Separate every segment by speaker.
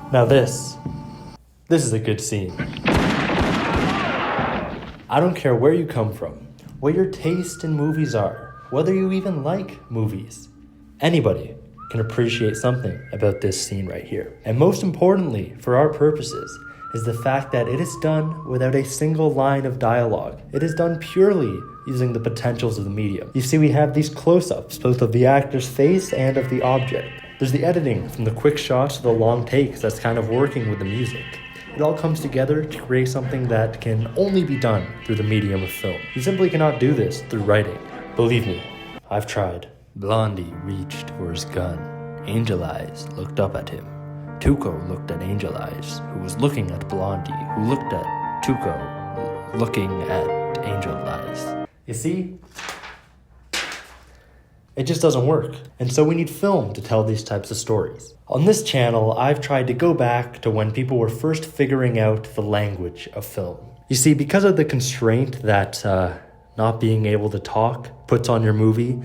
Speaker 1: Now this is a good scene. I don't care where you come from, what your taste in movies are, whether you even like movies. Anybody can appreciate something about this scene right here. And most importantly, for our purposes, is the fact that it is done without a single line of dialogue. It is done purely using the potentials of the medium. You see, we have these close-ups, both of the actor's face and of the object. There's the editing from the quick shots to the long takes that's kind of working with the music. It all comes together to create something that can only be done through the medium of film. You simply cannot do this through writing. Believe me, I've tried. Blondie reached for his gun. Angel Eyes looked up at him. Tuco looked at Angel Eyes, who was looking at Blondie, who looked at Tuco, looking at Angel Eyes. You see? It just doesn't work. And so we need film to tell these types of stories. On this channel, I've tried to go back to when people were first figuring out the language of film. You see, because of the constraint that not being able to talk puts on your movie,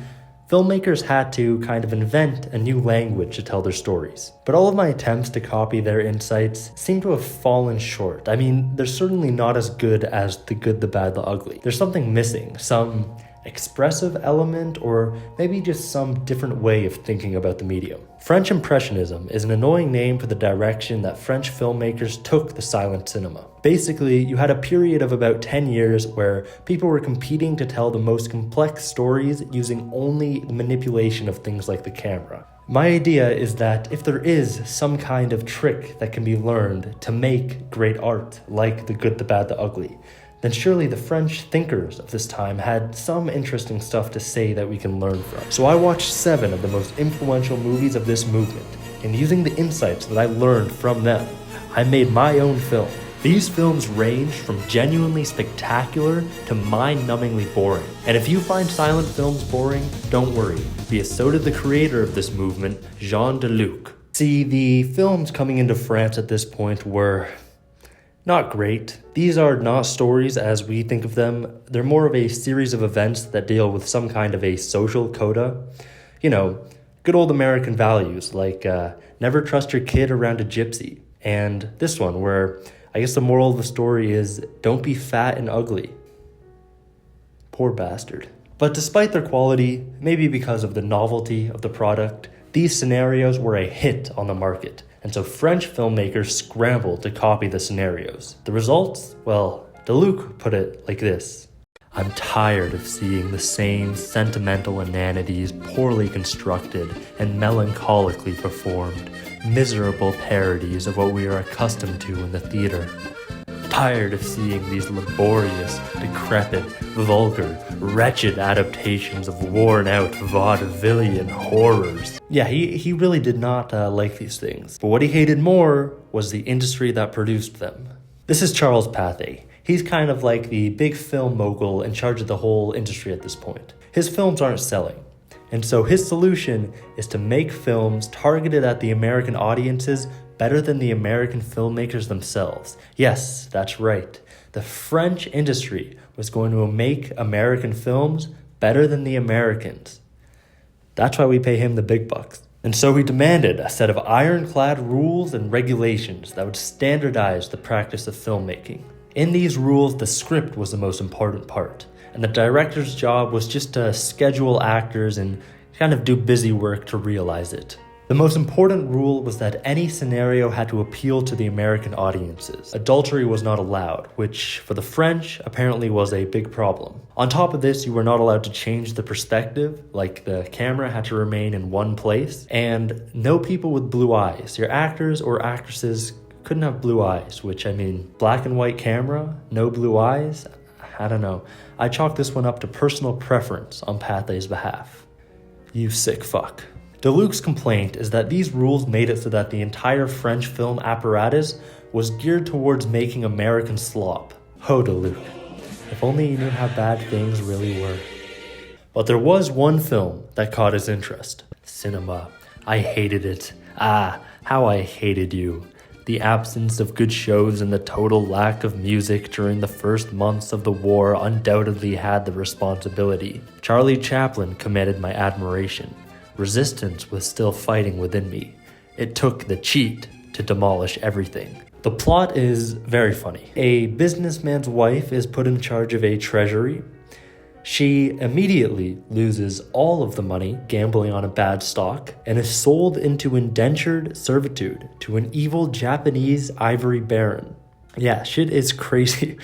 Speaker 1: filmmakers had to kind of invent a new language to tell their stories. But all of my attempts to copy their insights seem to have fallen short. I mean, they're certainly not as good as The Good, the Bad, the Ugly. There's something missing, some expressive element, or maybe just some different way of thinking about the medium. French Impressionism is an annoying name for the direction that French filmmakers took the silent cinema. Basically, you had a period of about 10 years where people were competing to tell the most complex stories using only the manipulation of things like the camera. My idea is that if there is some kind of trick that can be learned to make great art, like The Good, the Bad, the Ugly, then surely the French thinkers of this time had some interesting stuff to say that we can learn from. So I watched 7 of the most influential movies of this movement, and using the insights that I learned from them, I made my own film. These films range from genuinely spectacular to mind-numbingly boring. And if you find silent films boring, don't worry, because so did the creator of this movement, Jean Duluc. See, the films coming into France at this point were not great. These are not stories as we think of them. They're more of a series of events that deal with some kind of a social coda. You know, good old American values like never trust your kid around a gypsy. And this one where I guess the moral of the story is don't be fat and ugly. Poor bastard. But despite their quality, maybe because of the novelty of the product, these scenarios were a hit on the market. And so French filmmakers scrambled to copy the scenarios. The results? Well, Duluc put it like this. I'm tired of seeing the same sentimental inanities poorly constructed and melancholically performed, miserable parodies of what we are accustomed to in the theater. Tired of seeing these laborious, decrepit, vulgar, wretched adaptations of worn-out vaudevillian horrors. Yeah, he really did not like these things. But what he hated more was the industry that produced them. This is Charles Pathé. He's kind of like the big film mogul in charge of the whole industry at this point. His films aren't selling. And so his solution is to make films targeted at the American audiences better than the American filmmakers themselves. Yes, that's right. The French industry was going to make American films better than the Americans. That's why we pay him the big bucks. And so he demanded a set of ironclad rules and regulations that would standardize the practice of filmmaking. In these rules, the script was the most important part, and the director's job was just to schedule actors and kind of do busy work to realize it. The most important rule was that any scenario had to appeal to the American audiences. Adultery was not allowed, which for the French apparently was a big problem. On top of this, you were not allowed to change the perspective, like the camera had to remain in one place, and no people with blue eyes. Your actors or actresses couldn't have blue eyes, which I mean, black and white camera, no blue eyes? I don't know. I chalk this one up to personal preference on Pathé's behalf. You sick fuck. Duluc's complaint is that these rules made it so that the entire French film apparatus was geared towards making American slop. Ho, Duluc. If only you knew how bad things really were. But there was one film that caught his interest. Cinema. I hated it. Ah, how I hated you. The absence of good shows and the total lack of music during the first months of the war undoubtedly had the responsibility. Charlie Chaplin commanded my admiration. Resistance was still fighting within me. It took the cheat to demolish everything. The plot is very funny. A businessman's wife is put in charge of a treasury. She immediately loses all of the money gambling on a bad stock and is sold into indentured servitude to an evil Japanese ivory baron. Yeah, shit is crazy.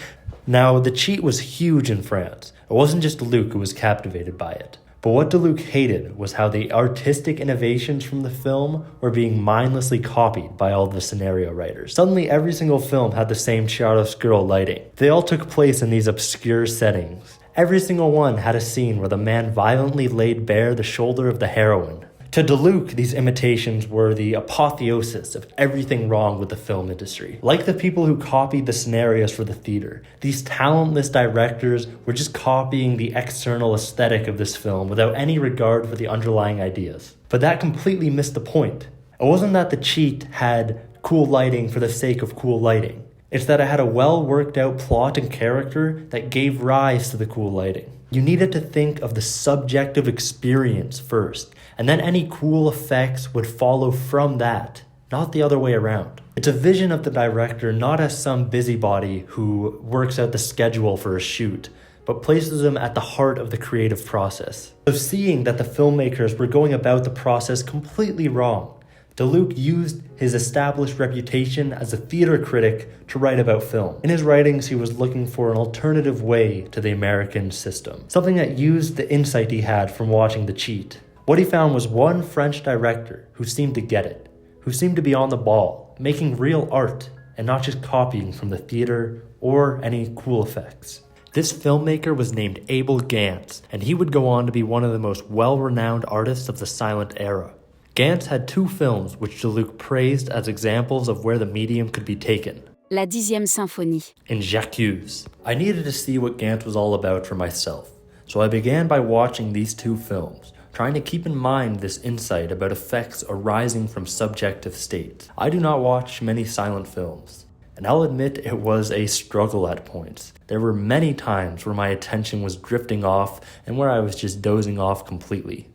Speaker 1: Now, the cheat was huge in France. It wasn't just Luke who was captivated by it. But what DeLuc hated was how the artistic innovations from the film were being mindlessly copied by all the scenario writers. Suddenly, every single film had the same chiaroscuro lighting. They all took place in these obscure settings. Every single one had a scene where the man violently laid bare the shoulder of the heroine. To DeLuc, these imitations were the apotheosis of everything wrong with the film industry. Like the people who copied the scenarios for the theater, these talentless directors were just copying the external aesthetic of this film without any regard for the underlying ideas. But that completely missed the point. It wasn't that the cheat had cool lighting for the sake of cool lighting. It's that it had a well worked out plot and character that gave rise to the cool lighting. You needed to think of the subjective experience first, and then any cool effects would follow from that, not the other way around. It's a vision of the director not as some busybody who works out the schedule for a shoot, but places him at the heart of the creative process. So seeing that the filmmakers were going about the process completely wrong, DeLuc used his established reputation as a theater critic to write about film. In his writings, he was looking for an alternative way to the American system, something that used the insight he had from watching The Cheat. What he found was one French director who seemed to get it, who seemed to be on the ball, making real art and not just copying from the theater or any cool effects. This filmmaker was named Abel Gance, and he would go on to be one of the most well-renowned artists of the silent era. Gance had two films which DeLuc praised as examples of where the medium could be taken.
Speaker 2: La 10e symphonie.
Speaker 1: And J'accuse. I needed to see what Gance was all about for myself, so I began by watching these two films, trying to keep in mind this insight about effects arising from subjective states. I do not watch many silent films, and I'll admit it was a struggle at points. There were many times where my attention was drifting off and where I was just dozing off completely.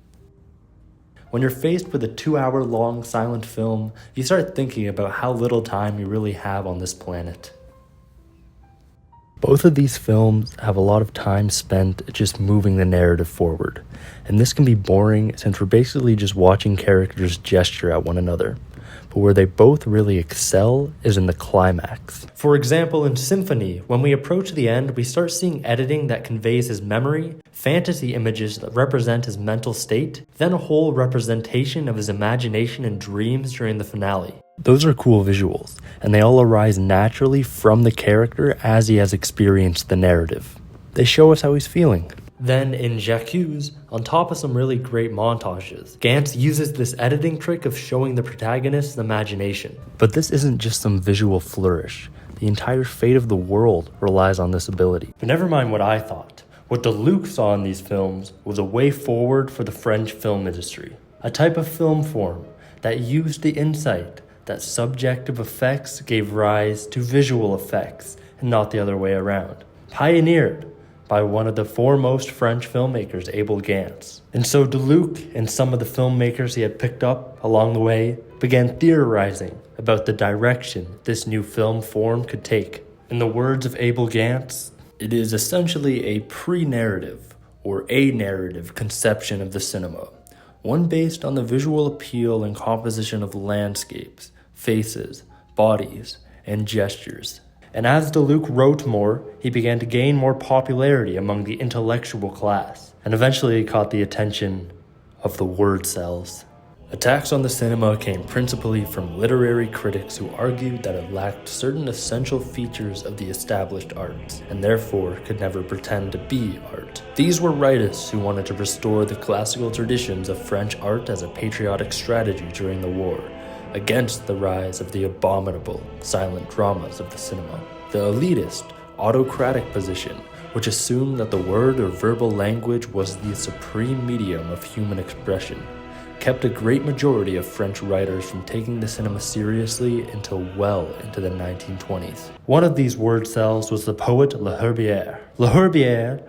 Speaker 1: When you're faced with a 2-hour-long silent film, you start thinking about how little time you really have on this planet. Both of these films have a lot of time spent just moving the narrative forward, and this can be boring since we're basically just watching characters gesture at one another. But where they both really excel is in the climax. For example, in Symphony, when we approach the end, we start seeing editing that conveys his memory, fantasy images that represent his mental state, then a whole representation of his imagination and dreams during the finale. Those are cool visuals, and they all arise naturally from the character as he has experienced the narrative. They show us how he's feeling. Then in J'accuse, on top of some really great montages, Gance uses this editing trick of showing the protagonist's imagination. But this isn't just some visual flourish. The entire fate of the world relies on this ability. But never mind what I thought. What DeLuc saw in these films was a way forward for the French film industry. A type of film form that used the insight that subjective effects gave rise to visual effects, and not the other way around. Pioneered by one of the foremost French filmmakers, Abel Gance. And so DeLuc and some of the filmmakers he had picked up along the way began theorizing about the direction this new film form could take. In the words of Abel Gance, it is essentially a pre-narrative or a-narrative conception of the cinema, one based on the visual appeal and composition of landscapes, faces, bodies, and gestures. And as DeLuc wrote more, he began to gain more popularity among the intellectual class, and eventually caught the attention of the word cells. Attacks on the cinema came principally from literary critics who argued that it lacked certain essential features of the established arts, and therefore could never pretend to be art. These were rightists who wanted to restore the classical traditions of French art as a patriotic strategy during the war, against the rise of the abominable silent dramas of the cinema. The elitist, autocratic position, which assumed that the word or verbal language was the supreme medium of human expression, kept a great majority of French writers from taking the cinema seriously until well into the 1920s. One of these word cells was the poet Le Herbier. Le Herbier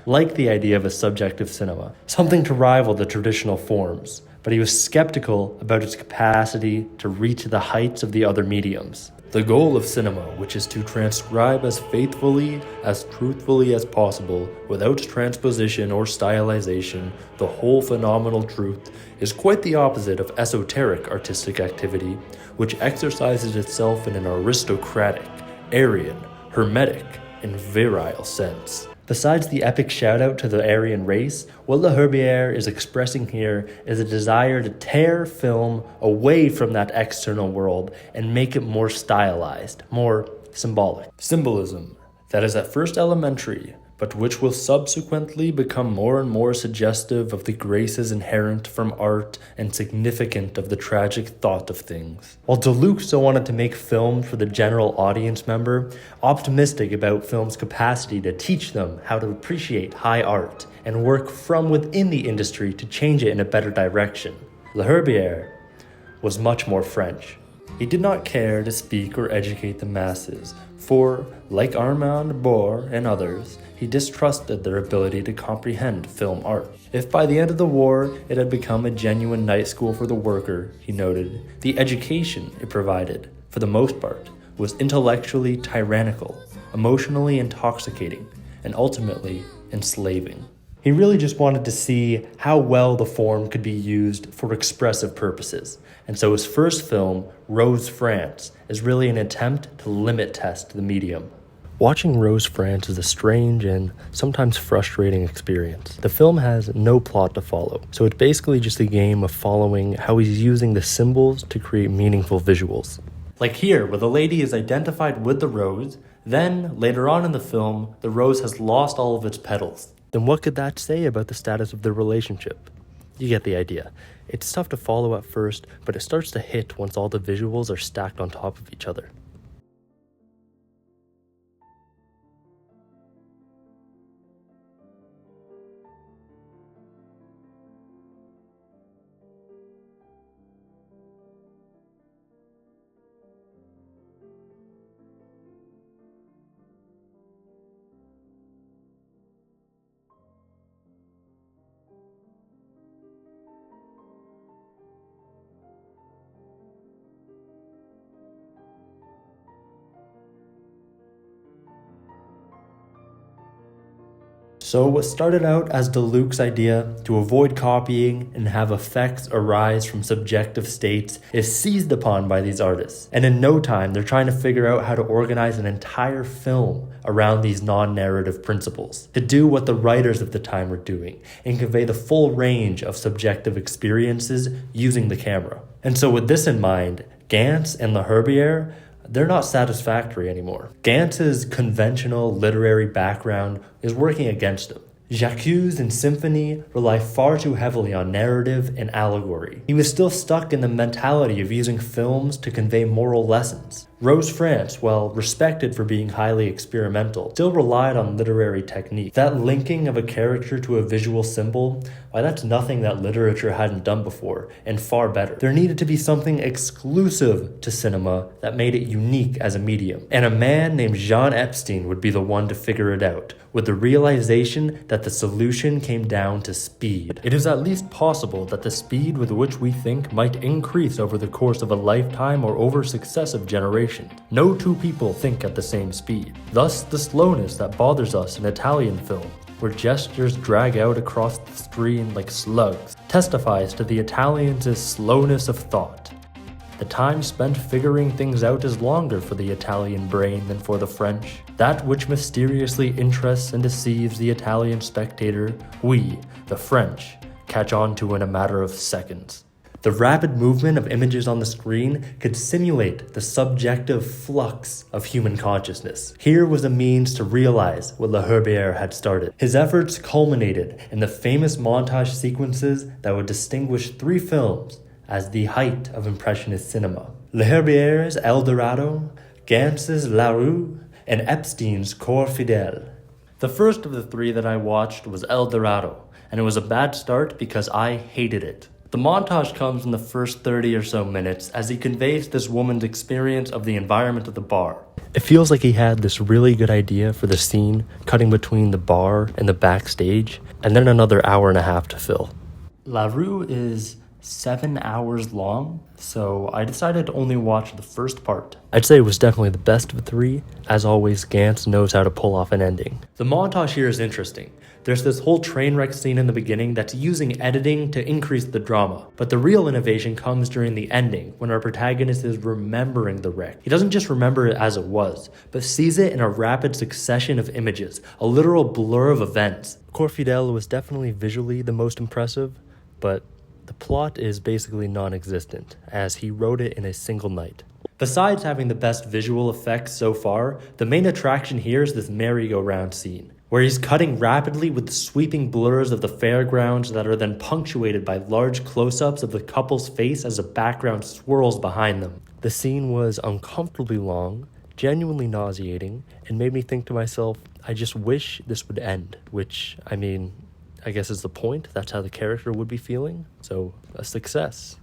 Speaker 1: liked the idea of a subjective cinema, something to rival the traditional forms, but he was skeptical about its capacity to reach the heights of the other mediums. The goal of cinema, which is to transcribe as faithfully, as truthfully as possible, without transposition or stylization, the whole phenomenal truth, is quite the opposite of esoteric artistic activity, which exercises itself in an aristocratic, Aryan, hermetic, and virile sense. Besides the epic shout-out to the Aryan race, what Le Herbier is expressing here is a desire to tear film away from that external world and make it more stylized, more symbolic. Symbolism that is at first elementary, but which will subsequently become more and more suggestive of the graces inherent from art and significant of the tragic thought of things. While Deluc still wanted to make film for the general audience member, optimistic about film's capacity to teach them how to appreciate high art and work from within the industry to change it in a better direction, Le Herbier was much more French. He did not care to speak or educate the masses, for, like Armand Bohr and others, he distrusted their ability to comprehend film art. If by the end of the war it had become a genuine night school for the worker, he noted, the education it provided, for the most part, was intellectually tyrannical, emotionally intoxicating, and ultimately enslaving. He really just wanted to see how well the form could be used for expressive purposes, and so his first film, Rose France, is really an attempt to limit test the medium. Watching Rose France is a strange and sometimes frustrating experience. The film has no plot to follow, so it's basically just a game of following how he's using the symbols to create meaningful visuals. Like here, where the lady is identified with the rose, then, later on in the film, the rose has lost all of its petals. Then what could that say about the status of their relationship? You get the idea. It's tough to follow at first, but it starts to hit once all the visuals are stacked on top of each other. So what started out as Deluc's idea to avoid copying and have effects arise from subjective states is seized upon by these artists. And in no time, they're trying to figure out how to organize an entire film around these non-narrative principles, to do what the writers of the time were doing and convey the full range of subjective experiences using the camera. And so with this in mind, Gans and Le Herbier, they're not satisfactory anymore. Gantz's conventional literary background is working against him. J'accuse and Symphony rely far too heavily on narrative and allegory. He was still stuck in the mentality of using films to convey moral lessons. Rose France, while respected for being highly experimental, still relied on literary technique. That linking of a character to a visual symbol, why that's nothing that literature hadn't done before, and far better. There needed to be something exclusive to cinema that made it unique as a medium. And a man named Jean Epstein would be the one to figure it out, with the realization that the solution came down to speed. It is at least possible that the speed with which we think might increase over the course of a lifetime or over successive generations. No two people think at the same speed. Thus, the slowness that bothers us in Italian film, where gestures drag out across the screen like slugs, testifies to the Italians' slowness of thought. The time spent figuring things out is longer for the Italian brain than for the French. That which mysteriously interests and deceives the Italian spectator, we, the French, catch on to in a matter of seconds. The rapid movement of images on the screen could simulate the subjective flux of human consciousness. Here was a means to realize what Le Herbier had started. His efforts culminated in the famous montage sequences that would distinguish three films as the height of Impressionist cinema: Le Herbier's El Dorado, Gantz's La Rue, and Epstein's Corps Fidèle. The first of the three that I watched was El Dorado, and it was a bad start because I hated it. The montage comes in the first 30 or so minutes as he conveys this woman's experience of the environment of the bar. It feels like he had this really good idea for the scene cutting between the bar and the backstage, and then another hour and a half to fill. La Rue is 7 hours long, so I decided to only watch the first part. I'd say it was definitely the best of the three. As always, Gantz knows how to pull off an ending. The montage here is interesting. There's this whole train wreck scene in the beginning that's using editing to increase the drama, but the real innovation comes during the ending, when our protagonist is remembering the wreck. He doesn't just remember it as it was, but sees it in a rapid succession of images, a literal blur of events. Corps Fidèle was definitely visually the most impressive, but the plot is basically non-existent, as he wrote it in a single night. Besides having the best visual effects so far, the main attraction here is this merry-go-round scene, where he's cutting rapidly with the sweeping blurs of the fairgrounds that are then punctuated by large close-ups of the couple's face as the background swirls behind them. The scene was uncomfortably long, genuinely nauseating, and made me think to myself, I just wish this would end, which, I guess is the point. That's how the character would be feeling. So, a success.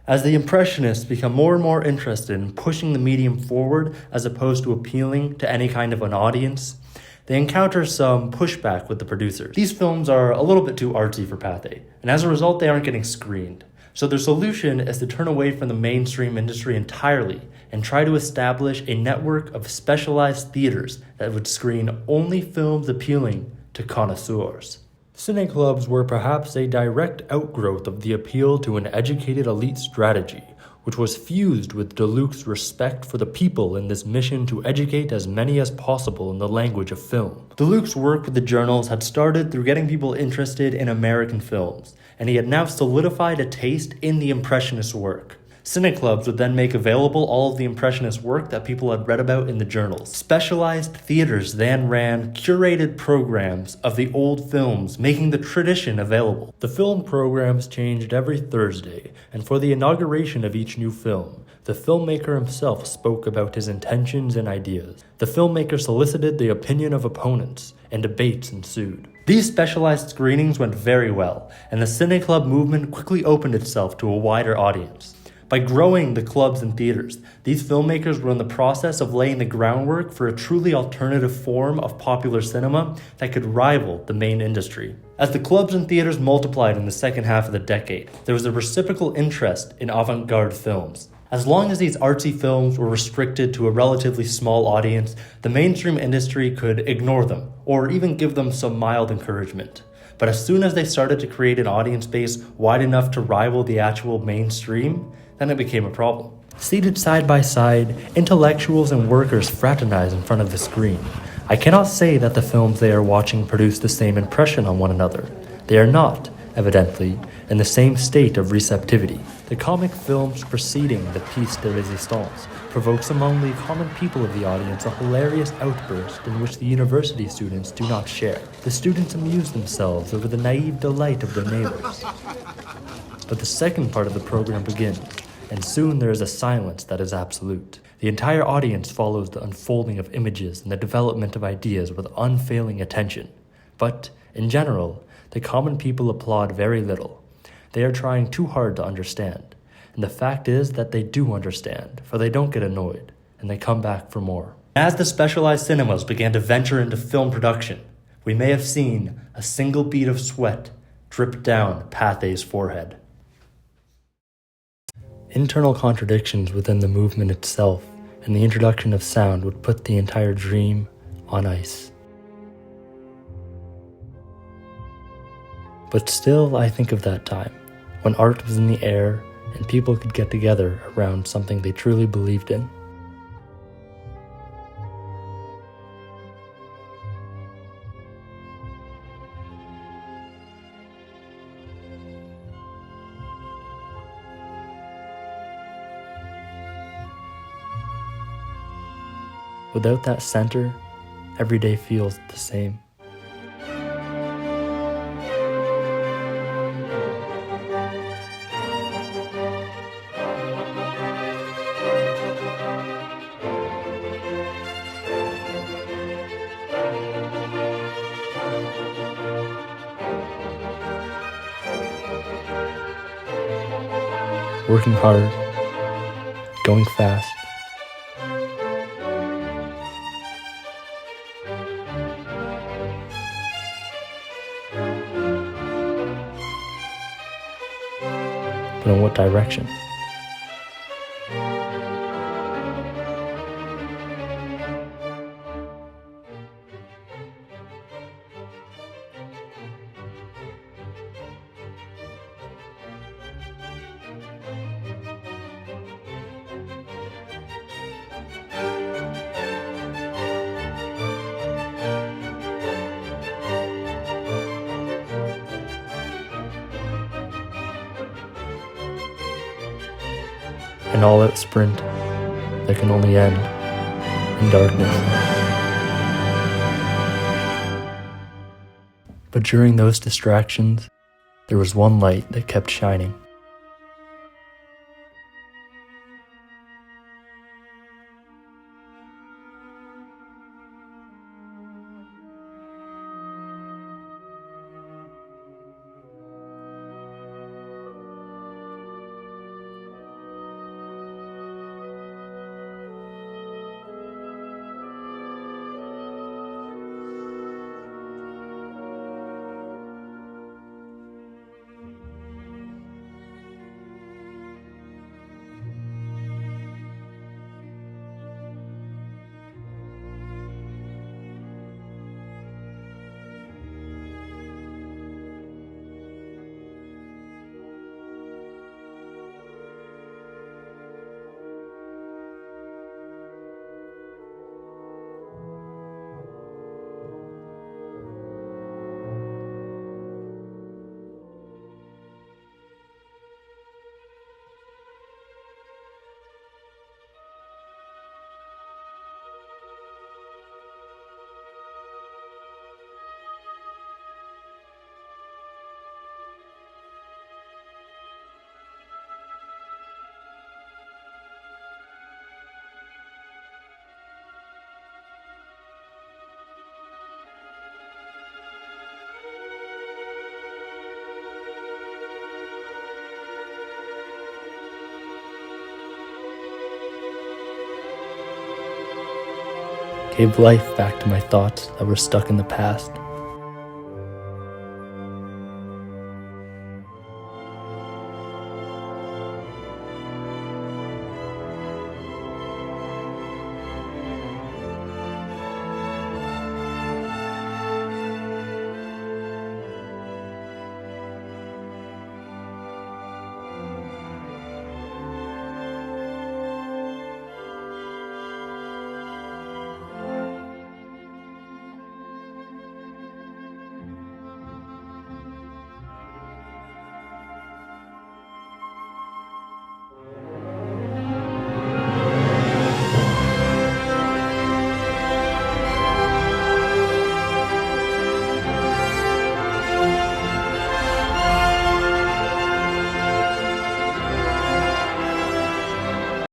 Speaker 1: As the Impressionists become more and more interested in pushing the medium forward as opposed to appealing to any kind of an audience, they encounter some pushback with the producers. These films are a little bit too artsy for Pathé, and as a result they aren't getting screened. So their solution is to turn away from the mainstream industry entirely and try to establish a network of specialized theaters that would screen only films appealing to connoisseurs. Cineclubs were perhaps a direct outgrowth of the appeal to an educated elite strategy, which was fused with Deluxe's respect for the people in this mission to educate as many as possible in the language of film. Deluxe's work with the journals had started through getting people interested in American films, and he had now solidified a taste in the Impressionist work. Cineclubs would then make available all of the Impressionist work that people had read about in the journals. Specialized theaters then ran curated programs of the old films, making the tradition available. The film programs changed every Thursday, and for the inauguration of each new film, the filmmaker himself spoke about his intentions and ideas. The filmmaker solicited the opinion of opponents, and debates ensued. These specialized screenings went very well, and the Cineclub movement quickly opened itself to a wider audience. By growing the clubs and theaters, these filmmakers were in the process of laying the groundwork for a truly alternative form of popular cinema that could rival the main industry. As the clubs and theaters multiplied in the second half of the decade, there was a reciprocal interest in avant-garde films. As long as these artsy films were restricted to a relatively small audience, the mainstream industry could ignore them, or even give them some mild encouragement. But as soon as they started to create an audience base wide enough to rival the actual mainstream, then it became a problem. Seated side by side, intellectuals and workers fraternize in front of the screen. I cannot say that the films they are watching produce the same impression on one another. They are not, evidently, in the same state of receptivity. The comic films preceding the pièce de résistance provokes among the common people of the audience a hilarious outburst in which the university students do not share. The students amuse themselves over the naive delight of their neighbors. But the second part of the program begins, and soon there is a silence that is absolute. The entire audience follows the unfolding of images and the development of ideas with unfailing attention. But, in general, the common people applaud very little. They are trying too hard to understand. And the fact is that they do understand, for they don't get annoyed, and they come back for more. As the specialized cinemas began to venture into film production, we may have seen a single bead of sweat drip down Pathé's forehead. Internal contradictions within the movement itself and the introduction of sound would put the entire dream on ice. But still, I think of that time, when art was in the air and people could get together around something they truly believed in. Without that center, every day feels the same. Working hard, going fast, but in what direction. An all-out sprint that can only end in darkness. But during those distractions, there was one light that kept shining. Gave life back to my thoughts that were stuck in the past.